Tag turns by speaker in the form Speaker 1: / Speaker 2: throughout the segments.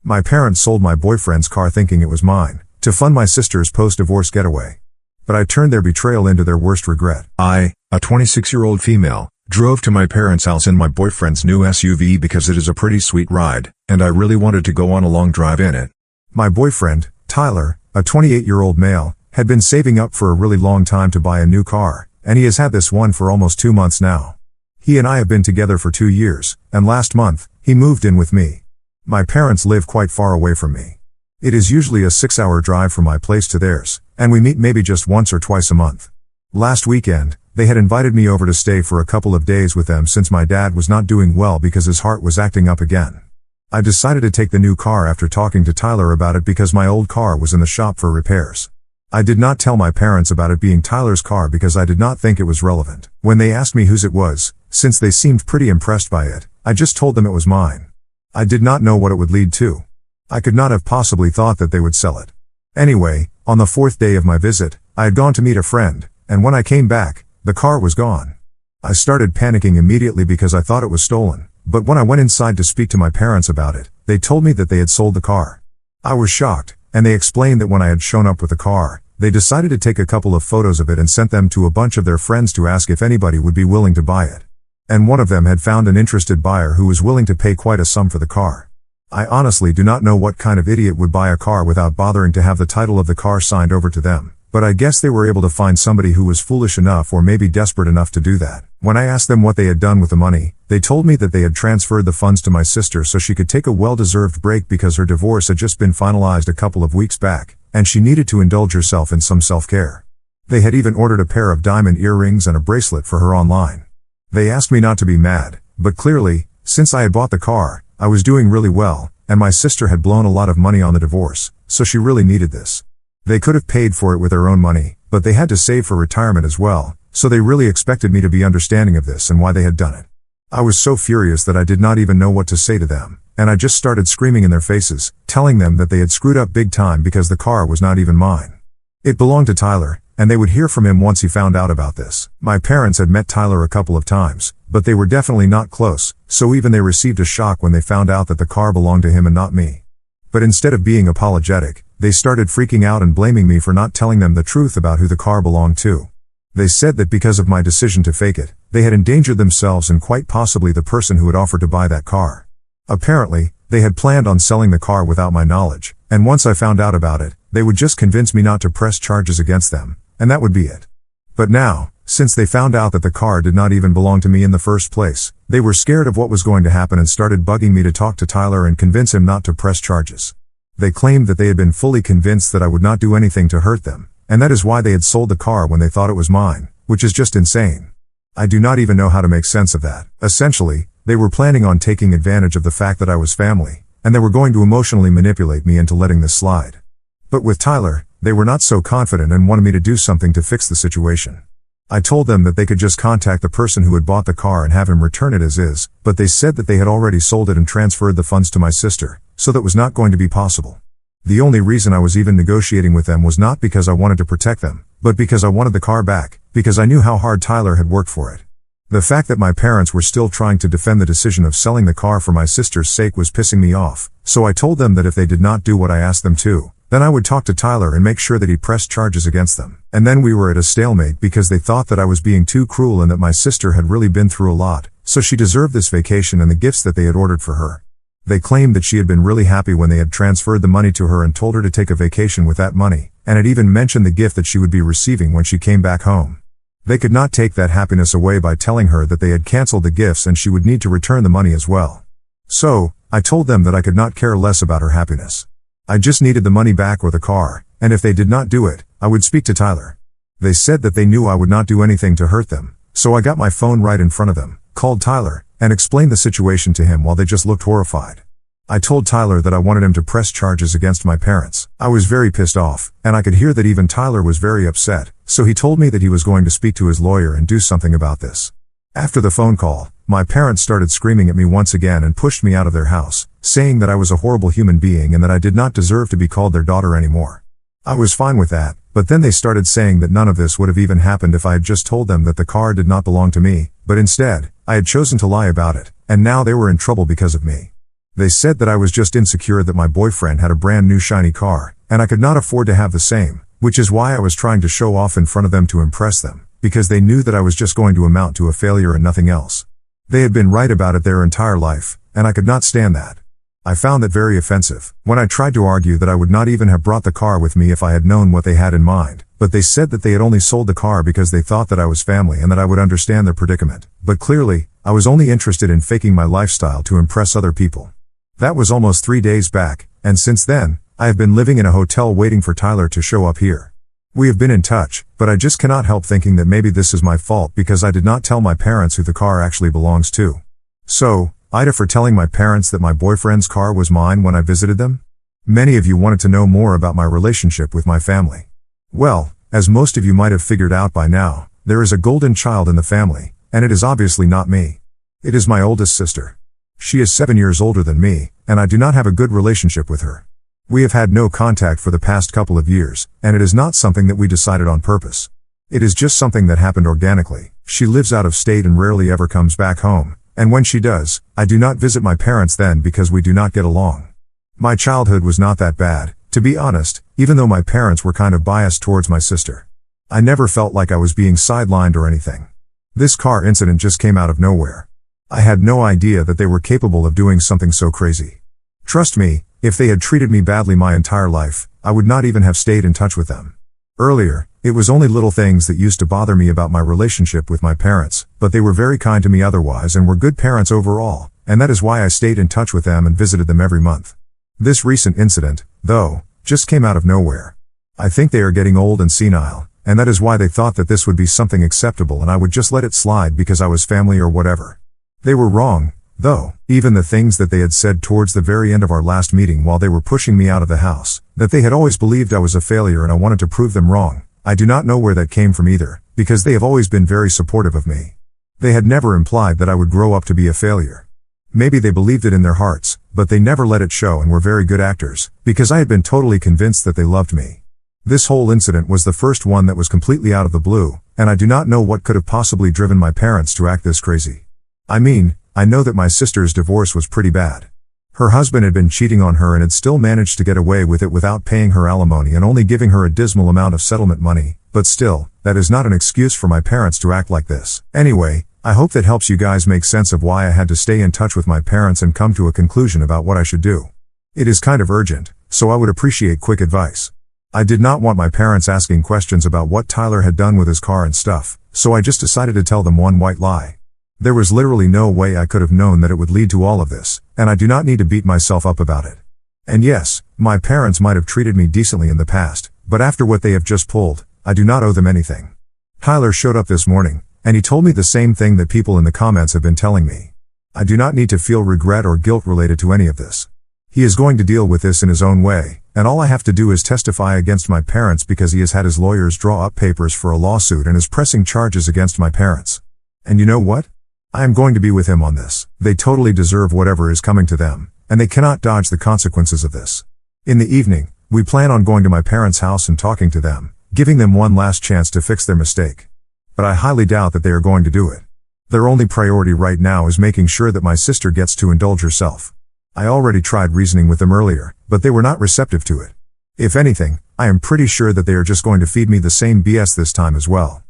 Speaker 1: My parents sold my boyfriend's car thinking it was mine, to fund my sister's post-divorce getaway. But I turned their betrayal into their worst regret. I, a 26-year-old female, drove to my parents' house in my boyfriend's new SUV because it is a pretty sweet ride, and I really wanted to go on a long drive in it. My boyfriend, Tyler, a 28-year-old male, had been saving up for a really long time to buy a new car, and he has had this one for almost 2 months now. He and I have been together for 2 years, and last month, he moved in with me. My parents live quite far away from me. It is usually a 6-hour drive from my place to theirs, and we meet maybe just once or twice a month. Last weekend, they had invited me over to stay for a couple of days with them since my dad was not doing well because his heart was acting up again. I decided to take the new car after talking to Tyler about it because my old car was in the shop for repairs. I did not tell my parents about it being Tyler's car because I did not think it was relevant. When they asked me whose it was, since they seemed pretty impressed by it, I just told them it was mine. I did not know what it would lead to. I could not have possibly thought that they would sell it. Anyway, on the 4th day of my visit, I had gone to meet a friend, and when I came back, the car was gone. I started panicking immediately because I thought it was stolen, but when I went inside to speak to my parents about it, they told me that they had sold the car. I was shocked, and they explained that when I had shown up with the car, they decided to take a couple of photos of it and sent them to a bunch of their friends to ask if anybody would be willing to buy it. And one of them had found an interested buyer who was willing to pay quite a sum for the car. I honestly do not know what kind of idiot would buy a car without bothering to have the title of the car signed over to them, but I guess they were able to find somebody who was foolish enough or maybe desperate enough to do that. When I asked them what they had done with the money, they told me that they had transferred the funds to my sister so she could take a well-deserved break because her divorce had just been finalized a couple of weeks back, and she needed to indulge herself in some self-care. They had even ordered a pair of diamond earrings and a bracelet for her online. They asked me not to be mad, but clearly, since I had bought the car, I was doing really well, and my sister had blown a lot of money on the divorce, so she really needed this. They could have paid for it with their own money, but they had to save for retirement as well, so they really expected me to be understanding of this and why they had done it. I was so furious that I did not even know what to say to them, and I just started screaming in their faces, telling them that they had screwed up big time because the car was not even mine. It belonged to Tyler, and they would hear from him once he found out about this. My parents had met Tyler a couple of times, but they were definitely not close, so even they received a shock when they found out that the car belonged to him and not me. But instead of being apologetic, they started freaking out and blaming me for not telling them the truth about who the car belonged to. They said that because of my decision to fake it, they had endangered themselves and quite possibly the person who had offered to buy that car. Apparently, they had planned on selling the car without my knowledge, and once I found out about it, they would just convince me not to press charges against them, and that would be it. But now, since they found out that the car did not even belong to me in the first place, they were scared of what was going to happen and started bugging me to talk to Tyler and convince him not to press charges. They claimed that they had been fully convinced that I would not do anything to hurt them, and that is why they had sold the car when they thought it was mine, which is just insane. I do not even know how to make sense of that. Essentially, they were planning on taking advantage of the fact that I was family, and they were going to emotionally manipulate me into letting this slide. But with Tyler, they were not so confident and wanted me to do something to fix the situation. I told them that they could just contact the person who had bought the car and have him return it as is, but they said that they had already sold it and transferred the funds to my sister, so that was not going to be possible. The only reason I was even negotiating with them was not because I wanted to protect them, but because I wanted the car back, because I knew how hard Tyler had worked for it. The fact that my parents were still trying to defend the decision of selling the car for my sister's sake was pissing me off, so I told them that if they did not do what I asked them to, then I would talk to Tyler and make sure that he pressed charges against them. And then we were at a stalemate because they thought that I was being too cruel and that my sister had really been through a lot, so she deserved this vacation and the gifts that they had ordered for her. They claimed that she had been really happy when they had transferred the money to her and told her to take a vacation with that money, and had even mentioned the gift that she would be receiving when she came back home. They could not take that happiness away by telling her that they had canceled the gifts and she would need to return the money as well. So, I told them that I could not care less about her happiness. I just needed the money back or the car, and if they did not do it, I would speak to Tyler. They said that they knew I would not do anything to hurt them, so I got my phone right in front of them, called Tyler, and explained the situation to him while they just looked horrified. I told Tyler that I wanted him to press charges against my parents. I was very pissed off, and I could hear that even Tyler was very upset, so he told me that he was going to speak to his lawyer and do something about this. After the phone call, my parents started screaming at me once again and pushed me out of their house, saying that I was a horrible human being and that I did not deserve to be called their daughter anymore. I was fine with that, but then they started saying that none of this would have even happened if I had just told them that the car did not belong to me, but instead, I had chosen to lie about it, and now they were in trouble because of me. They said that I was just insecure that my boyfriend had a brand new shiny car, and I could not afford to have the same, which is why I was trying to show off in front of them to impress them, because they knew that I was just going to amount to a failure and nothing else. They had been right about it their entire life, and I could not stand that. I found that very offensive. When I tried to argue that I would not even have brought the car with me if I had known what they had in mind, but they said that they had only sold the car because they thought that I was family and that I would understand their predicament. But clearly, I was only interested in faking my lifestyle to impress other people. That was almost 3 days back, and since then, I have been living in a hotel waiting for Tyler to show up here. We have been in touch, but I just cannot help thinking that maybe this is my fault because I did not tell my parents who the car actually belongs to. So, Ida for telling my parents that my boyfriend's car was mine when I visited them? Many of you wanted to know more about my relationship with my family. Well, as most of you might have figured out by now, there is a golden child in the family, and it is obviously not me. It is my oldest sister. She is 7 years older than me, and I do not have a good relationship with her. We have had no contact for the past couple of years, and it is not something that we decided on purpose. It is just something that happened organically. She lives out of state and rarely ever comes back home, and when she does, I do not visit my parents then because we do not get along. My childhood was not that bad, to be honest, even though my parents were kind of biased towards my sister. I never felt like I was being sidelined or anything. This car incident just came out of nowhere. I had no idea that they were capable of doing something so crazy. Trust me, if they had treated me badly my entire life, I would not even have stayed in touch with them. Earlier, it was only little things that used to bother me about my relationship with my parents, but they were very kind to me otherwise and were good parents overall, and that is why I stayed in touch with them and visited them every month. This recent incident, though, just came out of nowhere. I think they are getting old and senile, and that is why they thought that this would be something acceptable and I would just let it slide because I was family or whatever. They were wrong, though. Even the things that they had said towards the very end of our last meeting while they were pushing me out of the house, that they had always believed I was a failure and I wanted to prove them wrong, I do not know where that came from either, because they have always been very supportive of me. They had never implied that I would grow up to be a failure. Maybe they believed it in their hearts, but they never let it show and were very good actors, because I had been totally convinced that they loved me. This whole incident was the first one that was completely out of the blue, and I do not know what could have possibly driven my parents to act this crazy. I mean, I know that my sister's divorce was pretty bad. Her husband had been cheating on her and had still managed to get away with it without paying her alimony and only giving her a dismal amount of settlement money, but still, that is not an excuse for my parents to act like this. Anyway, I hope that helps you guys make sense of why I had to stay in touch with my parents and come to a conclusion about what I should do. It is kind of urgent, so I would appreciate quick advice. I did not want my parents asking questions about what Tyler had done with his car and stuff, so I just decided to tell them one white lie. There was literally no way I could have known that it would lead to all of this, and I do not need to beat myself up about it. And yes, my parents might have treated me decently in the past, but after what they have just pulled, I do not owe them anything. Tyler showed up this morning, and he told me the same thing that people in the comments have been telling me. I do not need to feel regret or guilt related to any of this. He is going to deal with this in his own way, and all I have to do is testify against my parents because he has had his lawyers draw up papers for a lawsuit and is pressing charges against my parents. And you know what? I am going to be with him on this. They totally deserve whatever is coming to them, and they cannot dodge the consequences of this. In the evening, we plan on going to my parents' house and talking to them, giving them one last chance to fix their mistake. But I highly doubt that they are going to do it. Their only priority right now is making sure that my sister gets to indulge herself. I already tried reasoning with them earlier, but they were not receptive to it. If anything, I am pretty sure that they are just going to feed me the same BS this time as well.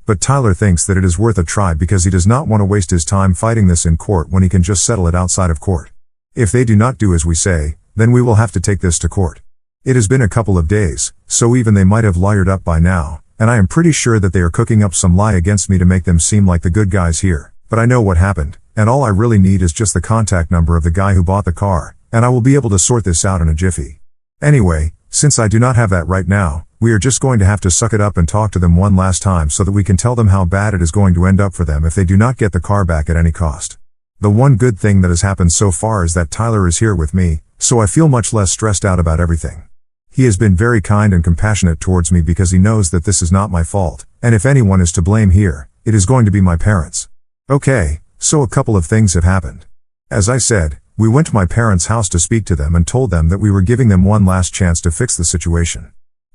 Speaker 1: But Tyler thinks that it is worth a try because he does not want to waste his time fighting this in court when he can just settle it outside of court. If they do not do as we say, then we will have to take this to court. It has been a couple of days, so even they might have lawyered up by now, and I am pretty sure that they are cooking up some lie against me to make them seem like the good guys here. But I know what happened, and all I really need is just the contact number of the guy who bought the car, and I will be able to sort this out in a jiffy. Anyway, since I do not have that right now, we are just going to have to suck it up and talk to them one last time so that we can tell them how bad it is going to end up for them if they do not get the car back at any cost. The one good thing that has happened so far is that Tyler is here with me, so I feel much less stressed out about everything. He has been very kind and compassionate towards me because he knows that this is not my fault, and if anyone is to blame here, it is going to be my parents. Okay, so a couple of things have happened. As I said, we went to my parents' house to speak to them and told them that we were giving them one last chance to fix the situation.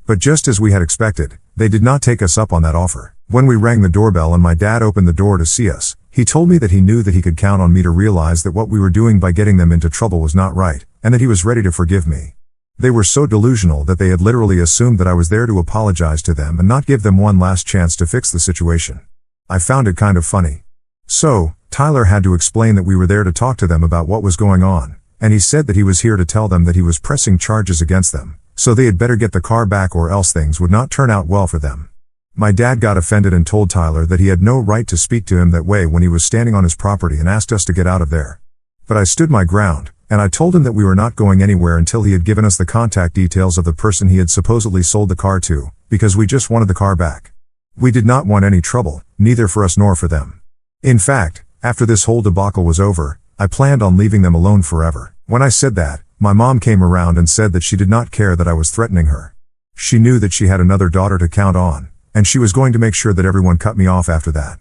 Speaker 1: But just as we had expected, they did not take us up on that offer. When we rang the doorbell and my dad opened the door to see us, He told me that he knew that he could count on me to realize that what we were doing by getting them into trouble was not right, and that he was ready to forgive me. They were so delusional that they had literally assumed that I was there to apologize to them and not give them one last chance to fix the situation. I found it kind of funny. So, Tyler had to explain that we were there to talk to them about what was going on, and he said that he was here to tell them that he was pressing charges against them, so they had better get the car back or else things would not turn out well for them. My dad got offended and told Tyler that he had no right to speak to him that way when he was standing on his property and asked us to get out of there. But I stood my ground, and I told him that we were not going anywhere until he had given us the contact details of the person he had supposedly sold the car to, because we just wanted the car back. We did not want any trouble, neither for us nor for them. In fact, after this whole debacle was over, I planned on leaving them alone forever. When I said that, my mom came around and said that she did not care that I was threatening her. She knew that she had another daughter to count on, and she was going to make sure that everyone cut me off after that.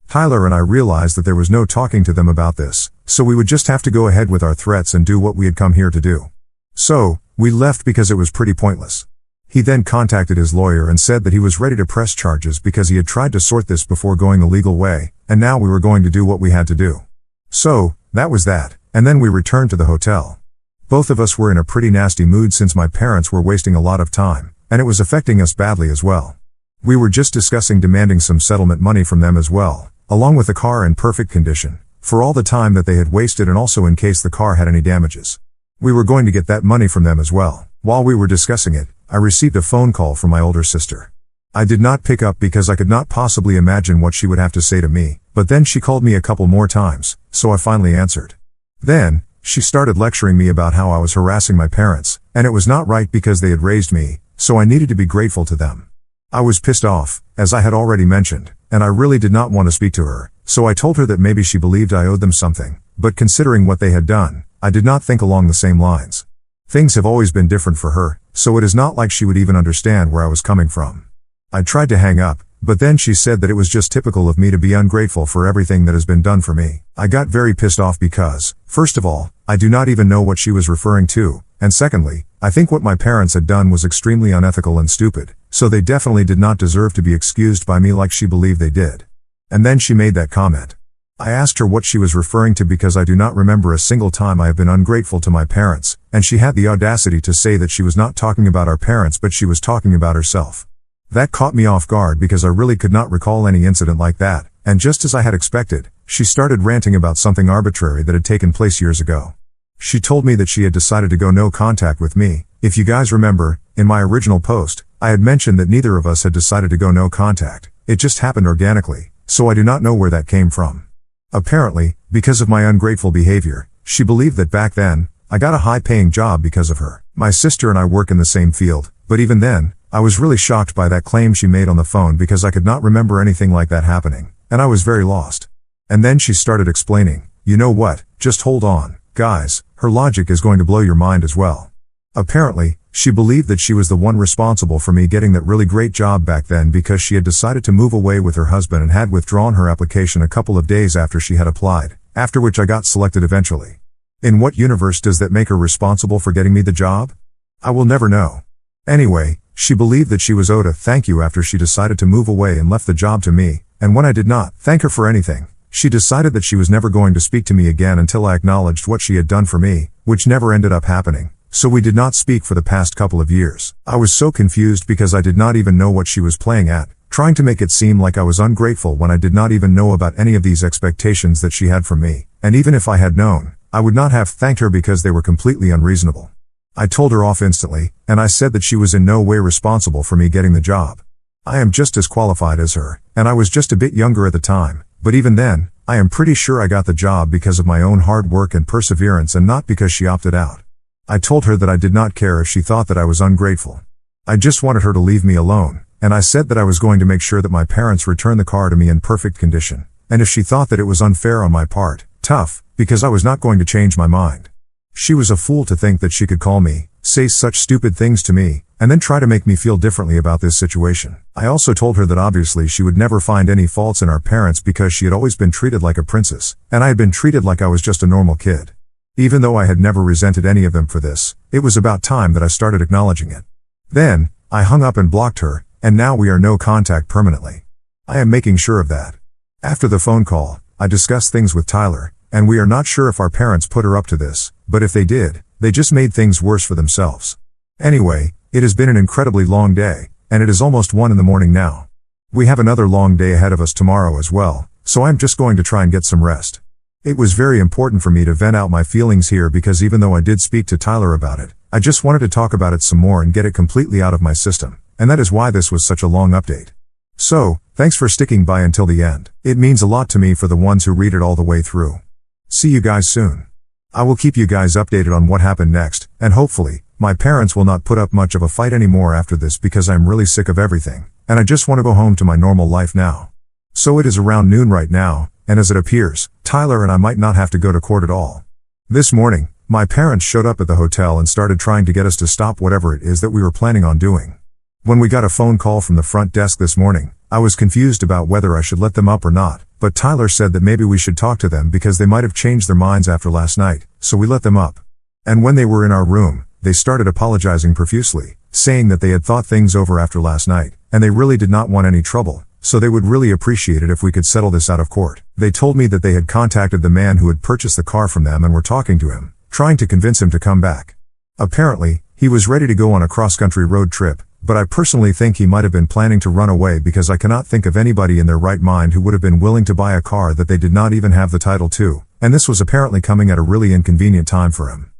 Speaker 1: Tyler and I realized that there was no talking to them about this, so we would just have to go ahead with our threats and do what we had come here to do. So, we left because it was pretty pointless. He then contacted his lawyer and said that he was ready to press charges because he had tried to sort this before going the legal way, and now we were going to do what we had to do. So, that was that, and then we returned to the hotel. Both of us were in a pretty nasty mood since my parents were wasting a lot of time, and it was affecting us badly as well. We were just discussing demanding some settlement money from them as well, along with the car in perfect condition, for all the time that they had wasted and also in case the car had any damages. We were going to get that money from them as well. While we were discussing it, I received a phone call from my older sister. I did not pick up because I could not possibly imagine what she would have to say to me, but then she called me a couple more times, so I finally answered. Then, she started lecturing me about how I was harassing my parents, and it was not right because they had raised me, so I needed to be grateful to them. I was pissed off, as I had already mentioned, and I really did not want to speak to her, so I told her that maybe she believed I owed them something, but considering what they had done, I did not think along the same lines. Things have always been different for her, so it is not like she would even understand where I was coming from. I tried to hang up, but then she said that it was just typical of me to be ungrateful for everything that has been done for me. I got very pissed off because, first of all, I do not even know what she was referring to, and secondly, I think what my parents had done was extremely unethical and stupid, so they definitely did not deserve to be excused by me like she believed they did. And then she made that comment. I asked her what she was referring to because I do not remember a single time I have been ungrateful to my parents, and she had the audacity to say that she was not talking about our parents but she was talking about herself. That caught me off guard because I really could not recall any incident like that, and just as I had expected, she started ranting about something arbitrary that had taken place years ago. She told me that she had decided to go no contact with me. If you guys remember, in my original post, I had mentioned that neither of us had decided to go no contact. It just happened organically, so I do not know where that came from. Apparently, because of my ungrateful behavior, she believed that back then, I got a high-paying job because of her. My sister and I work in the same field, but even then, I was really shocked by that claim she made on the phone because I could not remember anything like that happening, and I was very lost. And then she started explaining, you know what, just hold on, guys, her logic is going to blow your mind as well. Apparently, she believed that she was the one responsible for me getting that really great job back then because she had decided to move away with her husband and had withdrawn her application a couple of days after she had applied, after which I got selected eventually. In what universe does that make her responsible for getting me the job? I will never know. Anyway, she believed that she was owed a thank you after she decided to move away and left the job to me, and when I did not thank her for anything, she decided that she was never going to speak to me again until I acknowledged what she had done for me, which never ended up happening. So we did not speak for the past couple of years. I was so confused because I did not even know what she was playing at, trying to make it seem like I was ungrateful when I did not even know about any of these expectations that she had from me, and even if I had known, I would not have thanked her because they were completely unreasonable. I told her off instantly, and I said that she was in no way responsible for me getting the job. I am just as qualified as her, and I was just a bit younger at the time, but even then, I am pretty sure I got the job because of my own hard work and perseverance and not because she opted out. I told her that I did not care if she thought that I was ungrateful. I just wanted her to leave me alone, and I said that I was going to make sure that my parents returned the car to me in perfect condition, and if she thought that it was unfair on my part, tough, because I was not going to change my mind. She was a fool to think that she could call me, say such stupid things to me, and then try to make me feel differently about this situation. I also told her that obviously she would never find any faults in our parents because she had always been treated like a princess, and I had been treated like I was just a normal kid. Even though I had never resented any of them for this, it was about time that I started acknowledging it. Then, I hung up and blocked her, and now we are no contact permanently. I am making sure of that. After the phone call, I discussed things with Tyler, and we are not sure if our parents put her up to this, but if they did, they just made things worse for themselves. Anyway, it has been an incredibly long day, and it is almost 1 in the morning now. We have another long day ahead of us tomorrow as well, so I'm just going to try and get some rest. It was very important for me to vent out my feelings here because even though I did speak to Tyler about it, I just wanted to talk about it some more and get it completely out of my system, and that is why this was such a long update. So, thanks for sticking by until the end. It means a lot to me for the ones who read it all the way through. See you guys soon. I will keep you guys updated on what happened next, and hopefully, my parents will not put up much of a fight anymore after this because I'm really sick of everything, and I just want to go home to my normal life now. So it is around noon right now, and as it appears, Tyler and I might not have to go to court at all. This morning, my parents showed up at the hotel and started trying to get us to stop whatever it is that we were planning on doing. When we got a phone call from the front desk this morning, I was confused about whether I should let them up or not, but Tyler said that maybe we should talk to them because they might have changed their minds after last night, so we let them up. And when they were in our room, they started apologizing profusely, saying that they had thought things over after last night, and they really did not want any trouble, so they would really appreciate it if we could settle this out of court. They told me that they had contacted the man who had purchased the car from them and were talking to him, trying to convince him to come back. Apparently, he was ready to go on a cross-country road trip, but I personally think he might have been planning to run away because I cannot think of anybody in their right mind who would have been willing to buy a car that they did not even have the title to, and this was apparently coming at a really inconvenient time for him.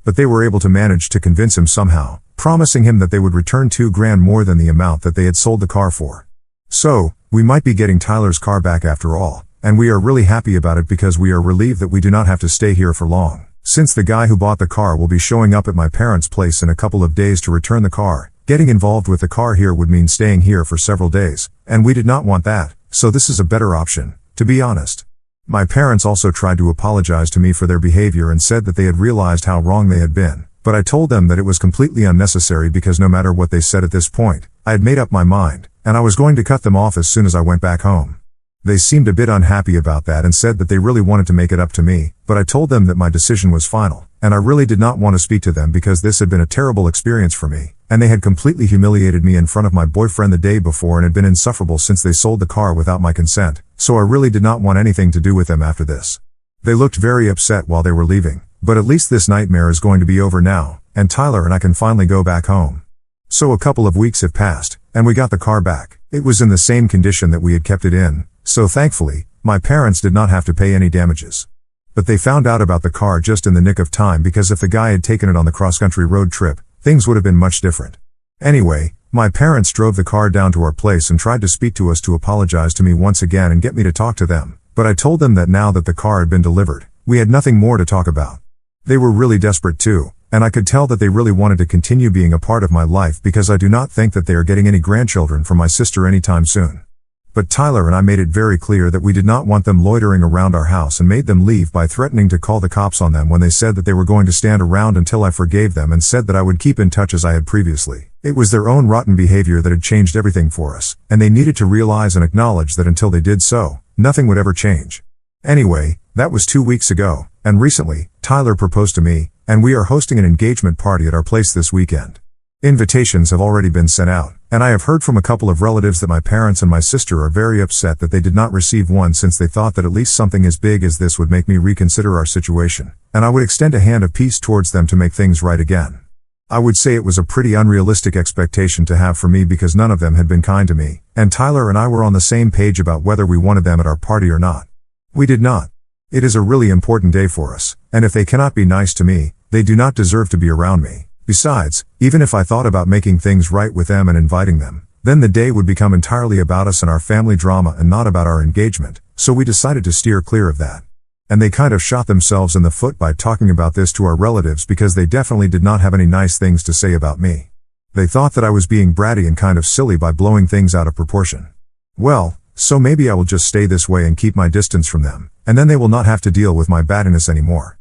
Speaker 1: But they were able to manage to convince him somehow, promising him that they would return $2,000 more than the amount that they had sold the car for. So, we might be getting Tyler's car back after all, and we are really happy about it because we are relieved that we do not have to stay here for long, since the guy who bought the car will be showing up at my parents' place in a couple of days to return the car. Getting involved with the car here would mean staying here for several days, and we did not want that, so this is a better option, to be honest. My parents also tried to apologize to me for their behavior and said that they had realized how wrong they had been, but I told them that it was completely unnecessary because no matter what they said at this point, I had made up my mind, and I was going to cut them off as soon as I went back home. They seemed a bit unhappy about that and said that they really wanted to make it up to me, but I told them that my decision was final, and I really did not want to speak to them because this had been a terrible experience for me, and they had completely humiliated me in front of my boyfriend the day before and had been insufferable since they sold the car without my consent, so I really did not want anything to do with them after this. They looked very upset while they were leaving, but at least this nightmare is going to be over now, and Tyler and I can finally go back home. So a couple of weeks have passed, and we got the car back. It was in the same condition that we had kept it in, so thankfully, my parents did not have to pay any damages. But they found out about the car just in the nick of time because if the guy had taken it on the cross-country road trip, things would have been much different. Anyway, my parents drove the car down to our place and tried to speak to us to apologize to me once again and get me to talk to them, but I told them that now that the car had been delivered, we had nothing more to talk about. They were really desperate too, and I could tell that they really wanted to continue being a part of my life because I do not think that they are getting any grandchildren from my sister anytime soon. But Tyler and I made it very clear that we did not want them loitering around our house and made them leave by threatening to call the cops on them when they said that they were going to stand around until I forgave them and said that I would keep in touch as I had previously. It was their own rotten behavior that had changed everything for us, and they needed to realize and acknowledge that until they did so, nothing would ever change. Anyway, that was 2 weeks ago, and recently, Tyler proposed to me, and we are hosting an engagement party at our place this weekend. Invitations have already been sent out, and I have heard from a couple of relatives that my parents and my sister are very upset that they did not receive one since they thought that at least something as big as this would make me reconsider our situation, and I would extend a hand of peace towards them to make things right again. I would say it was a pretty unrealistic expectation to have for me because none of them had been kind to me, and Tyler and I were on the same page about whether we wanted them at our party or not. We did not. It is a really important day for us, and if they cannot be nice to me, they do not deserve to be around me. Besides, even if I thought about making things right with them and inviting them, then the day would become entirely about us and our family drama and not about our engagement, so we decided to steer clear of that. And they kind of shot themselves in the foot by talking about this to our relatives because they definitely did not have any nice things to say about me. They thought that I was being bratty and kind of silly by blowing things out of proportion. Well, so maybe I will just stay this way and keep my distance from them, and then they will not have to deal with my battiness anymore.